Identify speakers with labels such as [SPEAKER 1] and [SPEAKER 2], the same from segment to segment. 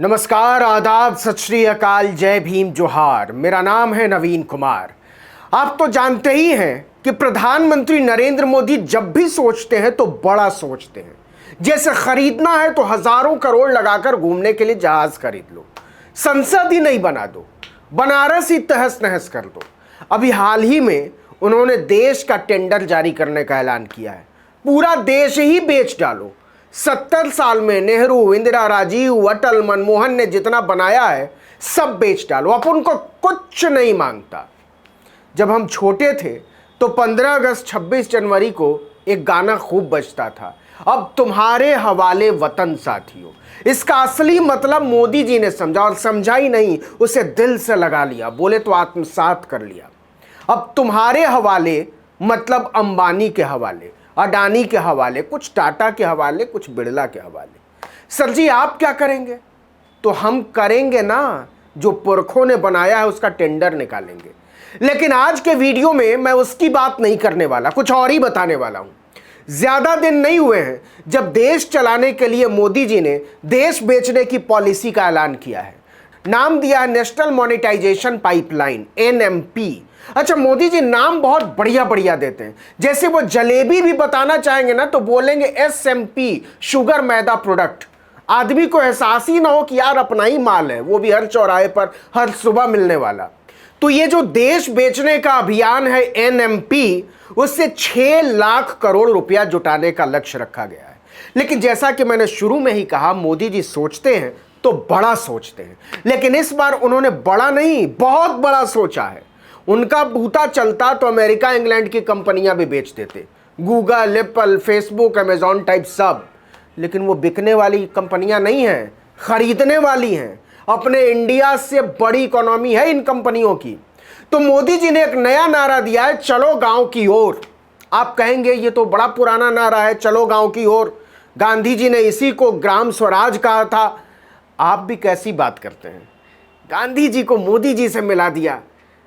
[SPEAKER 1] नमस्कार, आदाब, सत श्री अकाल, जय भीम, जोहार। मेरा नाम है नवीन कुमार। आप तो जानते ही हैं कि प्रधानमंत्री नरेंद्र मोदी जब भी सोचते हैं तो बड़ा सोचते हैं। जैसे खरीदना है तो हजारों करोड़ लगाकर घूमने के लिए जहाज खरीद लो, संसद ही नहीं बना दो, बनारस ही तहस नहस कर दो। अभी हाल ही में उन्होंने देश का टेंडर जारी करने का ऐलान किया है। पूरा देश ही बेच डालो। 70 साल में नेहरू, इंदिरा, राजीव, अटल, मनमोहन ने जितना बनाया है सब बेच डालो। अब उनको कुछ नहीं मांगता। जब हम छोटे थे तो 15 अगस्त 26 जनवरी को एक गाना खूब बजता था, अब तुम्हारे हवाले वतन साथियों। इसका असली मतलब मोदी जी ने समझा, और समझा ही नहीं, उसे दिल से लगा लिया, बोले तो आत्मसात कर लिया। अब तुम्हारे हवाले मतलब अंबानी के हवाले, अडानी के हवाले, कुछ टाटा के हवाले, कुछ बिरला के हवाले। सर जी आप क्या करेंगे? तो हम करेंगे ना, जो पुरखों ने बनाया है उसका टेंडर निकालेंगे। लेकिन आज के वीडियो में मैं उसकी बात नहीं करने वाला, कुछ और ही बताने वाला हूं। ज्यादा दिन नहीं हुए हैं जब देश चलाने के लिए मोदी जी ने देश बेचने की पॉलिसी का ऐलान किया है। नाम दिया है नेशनल मॉनेटाइजेशन पाइपलाइन, एनएमपी। अच्छा, मोदी जी नाम बहुत बढ़िया बढ़िया देते हैं। जैसे वो जलेबी भी बताना चाहेंगे ना तो बोलेंगे एसएमपी, शुगर मैदा प्रोडक्ट। आदमी को एहसास ही ना हो कि यार अपना ही माल है, वो भी हर चौराहे पर हर सुबह मिलने वाला। तो ये जो देश बेचने का अभियान है एनएमपी, उससे 6 लाख करोड़ रुपया जुटाने का लक्ष्य रखा गया है। लेकिन जैसा कि मैंने शुरू में ही कहा, मोदी जी सोचते हैं तो बड़ा सोचते हैं। लेकिन इस बार उन्होंने बड़ा नहीं, बहुत बड़ा सोचा है। उनका बूता चलता तो अमेरिका इंग्लैंड की कंपनियां भी बेच देते, Google, Apple, Facebook, Amazon type सब। लेकिन वो बिकने वाली कंपनियां नहीं हैं, खरीदने वाली हैं। अपने इंडिया से बड़ी इकोनॉमी है इन कंपनियों की। तो मोदी जी ने एक नया नारा दिया है, चलो गांव की ओर। आप कहेंगे ये तो बड़ा पुराना नारा है, चलो गांव की ओर। गांधी जी ने इसी को ग्राम स्वराज कहा था। आप भी कैसी बात करते हैं? गांधी जी को मोदी जी से मिला दिया।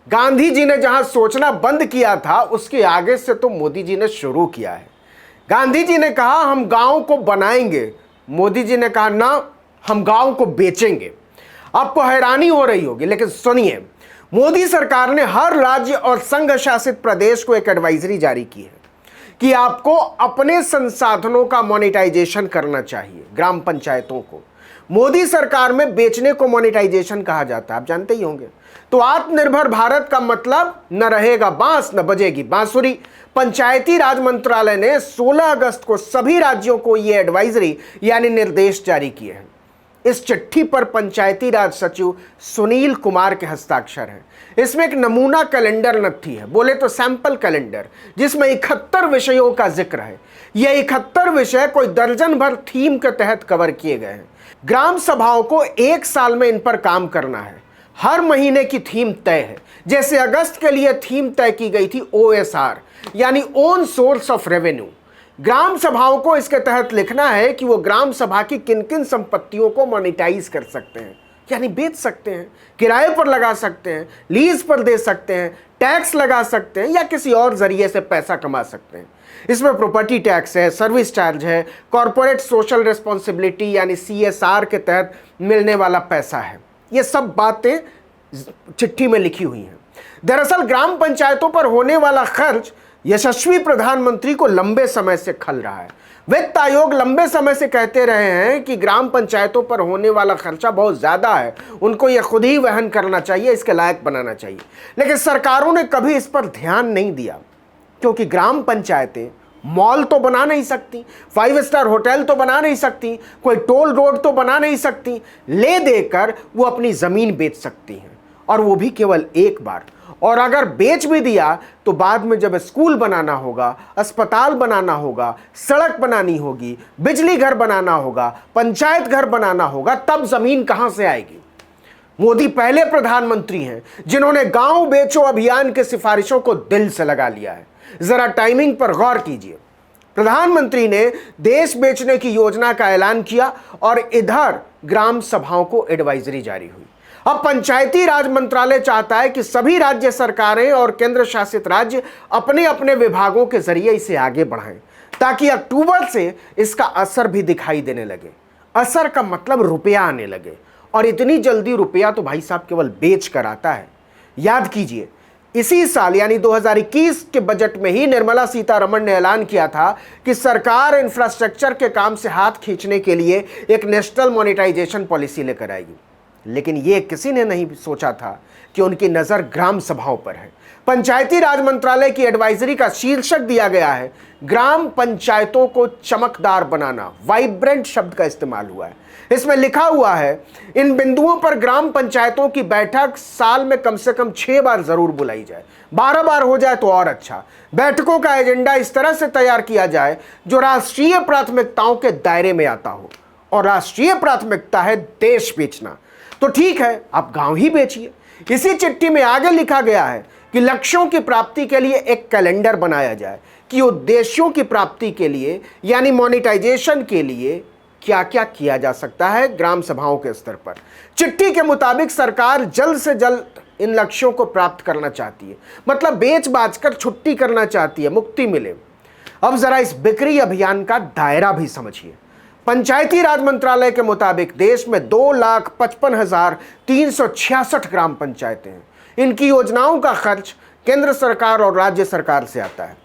[SPEAKER 1] गांधी जी ने जहां सोचना बंद किया था उसके आगे से तो मोदी जी ने शुरू किया है। गांधी जी ने कहा हम गांव को बनाएंगे, मोदी जी ने कहा ना, हम गांव को बेचेंगे। आपको हैरानी हो रही होगी, लेकिन सुनिए, मोदी सरकार ने हर राज्य और संघ शासित प्रदेश को एक एडवाइजरी जारी की है कि आपको अपने संसाधनों का मोनेटाइजेशन करना चाहिए। ग्राम पंचायतों को मोदी सरकार में बेचने को मोनेटाइजेशन कहा जाता है, आप जानते ही होंगे। तो आत्मनिर्भर भारत का मतलब न रहेगा बांस न बजेगी बांसुरी। पंचायती राज मंत्रालय ने 16 अगस्त को सभी राज्यों को यह एडवाइजरी यानी निर्देश जारी किए हैं। इस चिट्ठी पर पंचायती राज सचिव सुनील कुमार के हस्ताक्षर हैं। इसमें एक नमूना कैलेंडर नत्थी है, बोले तो सैंपल कैलेंडर, जिसमें 71 विषयों का जिक्र है। यह 71 विषय कोई दर्जन भर थीम के तहत कवर किए गए हैं। ग्राम सभाओं को 1 साल में इन पर काम करना है। हर महीने की थीम तय है। जैसे अगस्त के लिए थीम तय की गई थी ओएसआर यानी ओन सोर्स ऑफ रेवेन्यू। ग्राम सभाओं को इसके तहत लिखना है कि वो ग्राम सभा की किन किन संपत्तियों को मोनेटाइज कर सकते हैं, यानी बेच सकते हैं, किराए पर लगा सकते हैं, लीज पर दे सकते हैं, टैक्स लगा सकते हैं या किसी और जरिए से पैसा कमा सकते हैं। इसमें प्रॉपर्टी टैक्स है, सर्विस चार्ज है, कॉर्पोरेट सोशल रिस्पॉन्सिबिलिटी यानी सीएसआर के तहत मिलने वाला पैसा है। ये सब बातें चिट्ठी में लिखी हुई हैं। दरअसल ग्राम पंचायतों पर होने वाला खर्च यशस्वी प्रधानमंत्री को लंबे समय से खल रहा है। वित्त आयोग लंबे समय से कहते रहे हैं कि ग्राम पंचायतों पर होने वाला खर्चा बहुत ज्यादा है, उनको यह खुद ही वहन करना चाहिए, इसके लायक बनाना चाहिए। लेकिन सरकारों ने कभी इस पर ध्यान नहीं दिया, क्योंकि ग्राम पंचायतें मॉल तो बना नहीं सकती, 5 स्टार होटल तो बना नहीं सकती, कोई टोल रोड तो बना नहीं सकती। ले देकर वो अपनी जमीन बेच सकती हैं, और वो भी केवल एक बार। और अगर बेच भी दिया तो बाद में जब स्कूल बनाना होगा, अस्पताल बनाना होगा, सड़क बनानी होगी, बिजली घर बनाना होगा, पंचायत घर बनाना होगा, तब जमीन कहां से आएगी? मोदी पहले प्रधानमंत्री हैं जिन्होंने गांव बेचो अभियान के सिफारिशों को दिल से लगा लिया है। जरा टाइमिंग पर गौर कीजिए। प्रधानमंत्री ने देश बेचने की योजना का ऐलान किया और इधर ग्राम सभाओं को एडवाइजरी जारी हुई। अब पंचायती राज मंत्रालय चाहता है कि सभी राज्य सरकारें और केंद्र शासित राज्य अपने अपने विभागों के जरिए इसे आगे बढ़ाएं, ताकि अक्टूबर से इसका असर भी दिखाई देने लगे। असर का मतलब रुपया आने लगे। और इतनी जल्दी रुपया तो भाई साहब केवल बेच कर आता है। याद कीजिए, इसी साल यानी 2021 के बजट में ही निर्मला सीतारमण ने ऐलान किया था कि सरकार इंफ्रास्ट्रक्चर के काम से हाथ खींचने के लिए एक नेशनल मोनेटाइजेशन पॉलिसी लेकर आएगी। लेकिन यह किसी ने नहीं सोचा था कि उनकी नजर ग्राम सभाओं पर है। पंचायती राज मंत्रालय की एडवाइजरी का शीर्षक दिया गया है ग्राम पंचायतों को चमकदार बनाना। वाइब्रेंट शब्द का इस्तेमाल हुआ है। इसमें लिखा हुआ है इन बिंदुओं पर ग्राम पंचायतों की बैठक साल में कम से कम 6 बार जरूर बुलाई जाए, 12 बार हो जाए तो और अच्छा। बैठकों का एजेंडा इस तरह से तैयार किया जाए जो राष्ट्रीय प्राथमिकताओं के दायरे में आता हो, और राष्ट्रीय प्राथमिकता है देश बेचना। तो ठीक है, आप गांव ही बेचिए। इसी चिट्ठी में आगे लिखा गया है कि लक्ष्यों की प्राप्ति के लिए एक कैलेंडर बनाया जाए कि उद्देश्यों की प्राप्ति के लिए यानी मोनेटाइजेशन के लिए क्या क्या किया जा सकता है ग्राम सभाओं के स्तर पर। चिट्ठी के मुताबिक सरकार जल्द से जल्द इन लक्ष्यों को प्राप्त करना चाहती है, मतलब बेच बाच कर छुट्टी करना चाहती है, मुक्ति मिले। अब जरा इस बिक्री अभियान का दायरा भी समझिए। पंचायती राज मंत्रालय के मुताबिक देश में 2,55,366 ग्राम पंचायतें हैं। इनकी योजनाओं का खर्च केंद्र सरकार और राज्य सरकार से आता है।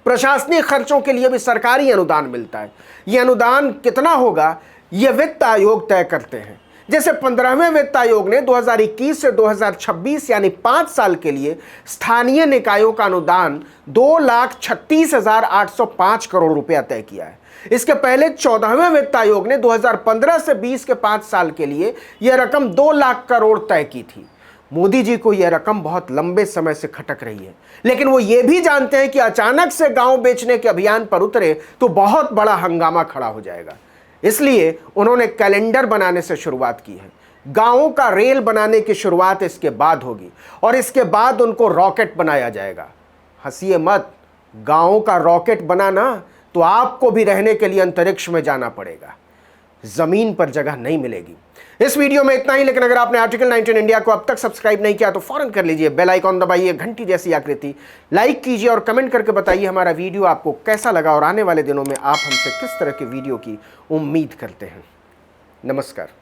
[SPEAKER 1] प्रशासनिक खर्चों के लिए भी सरकारी अनुदान मिलता है। यह अनुदान कितना होगा यह वित्त आयोग तय करते हैं। जैसे 15वें वित्त आयोग ने 2021 से 2026 यानी 5 साल के लिए स्थानीय निकायों का अनुदान 2,36,805 करोड़ रुपया तय किया है। इसके पहले 14वें वित्त आयोग ने 2015 से 20 के 5 साल के लिए यह रकम 2 लाख करोड़ तय की थी। मोदी जी को यह रकम बहुत लंबे समय से खटक रही है, लेकिन वो ये भी जानते हैं कि अचानक से गांव बेचने के अभियान पर उतरे तो बहुत बड़ा हंगामा खड़ा हो जाएगा। इसलिए उन्होंने कैलेंडर बनाने से शुरुआत की है। गांवों का रेल बनाने की शुरुआत इसके बाद होगी और इसके बाद उनको रॉकेट बनाया जाएगा। हंसिए मत, गांवों का रॉकेट बनाना तो आपको भी रहने के लिए अंतरिक्ष में जाना पड़ेगा, जमीन पर जगह नहीं मिलेगी। इस वीडियो में इतना ही, लेकिन अगर आपने आर्टिकल 19 इंडिया को अब तक सब्सक्राइब नहीं किया तो फौरन कर लीजिए। बेल आइकॉन दबाइए, घंटी जैसी आकृति, लाइक कीजिए और कमेंट करके बताइए हमारा वीडियो आपको कैसा लगा और आने वाले दिनों में आप हमसे किस तरह के वीडियो की उम्मीद करते हैं। नमस्कार।